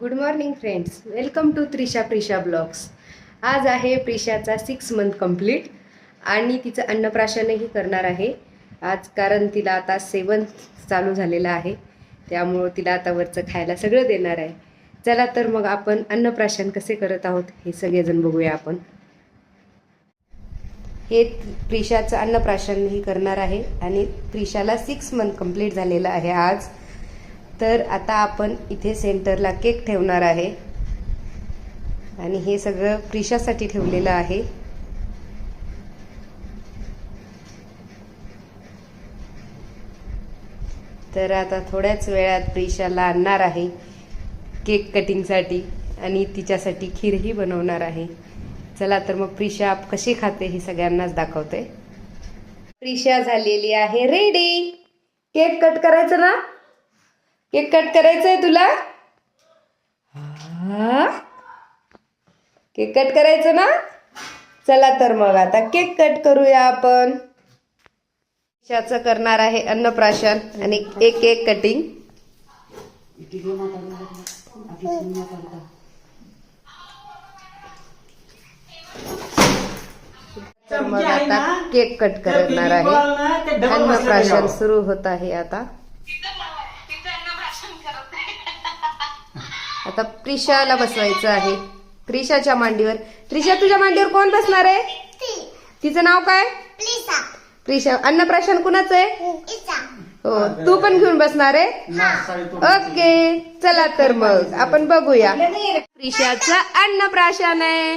Good morning friends, welcome to Prisha blogs. आज आहे प्रिशाचा 6 month complete आणि तिचं अन्नप्राशनही करणार आहे आज, कारण तिला आता 7th चालू झालेलं आहे, त्यामुळं तिला आता वरचं खायला सगळं देणार आहे। चला तर मग आपण अन्नप्राशन कसे करत आहोत हे सगळेजण बघूया आपण। हे प्रिशाचं अन्नप्राशनही करणार आहे आणि प्रिशाला 6 मंथ कंप्लीट झालेलं आहे आज। तर आता आपण इथे सेंटरला केक ठेवणार आहे आणि हे सगळं प्रिशासाठी ठेवलेलं आहे। तर आता थोड्याच वेळात प्रिशाला आणणार आहे केक कटिंगसाठी आणि तिच्यासाठी खीरही बनवणार आहे। चला तर मग प्रिशा कशी खाते हे सगळ्यांनाच दाखवते। प्रिशा झालेली आहे रेडी। केक कट करायचं ना? केक कट करायचंय तुला? केक कट करायचं ना? चला तर मग आता केक कट करूया आपण। प्रिशाचं करणार आहे अन्नप्राशन आणि एक केक कटिंग। तर मग आता केक कट करणार आहे। अन्नप्राशन सुरू होत आहे आता। आता प्रिशाला बसवायचं आहे प्रिशाच्या मांडीवर। प्रिशा, तुझ्या मांडीवर कोण बसणार आहे? तिचं नाव काय? प्रिशा। अन्नप्राशन कुणाचं आहे? हो, तू पण घेऊन बसणार आहे? ओके, चला तर मग आपण बघूया। प्रिशाचं अन्नप्राशन आहे।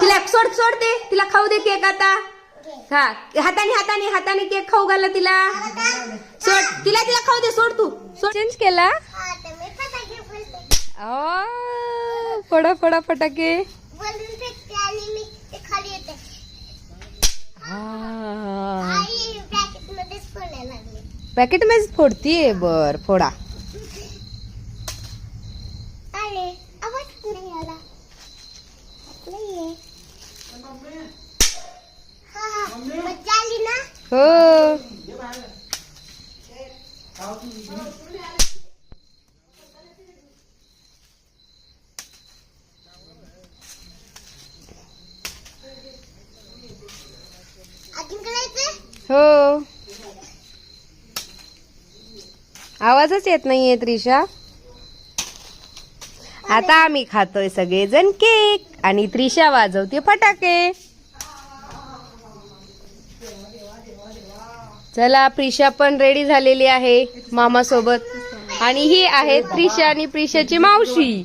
तिला सोड दे, तिला खाऊ दे केक आता। हा, हाताने केक खाऊ घाला तिला। सोड तिला खाऊ दे, सोड तू। चेंज केला? फोडा फटाके। पॅकेट मध्ये फोडतीये, बर फोडा। हो, हो, आवाजच येत नाहीये त्रिशा। आता आम्ही खातोय सगळेजण केक आणि त्रिशा वाजवते फटाके। चला, प्रिशा पण रेडी झालेली आहे मामा सोबत आणि ही आहे त्रिशा आणि प्रिशाची मावशी।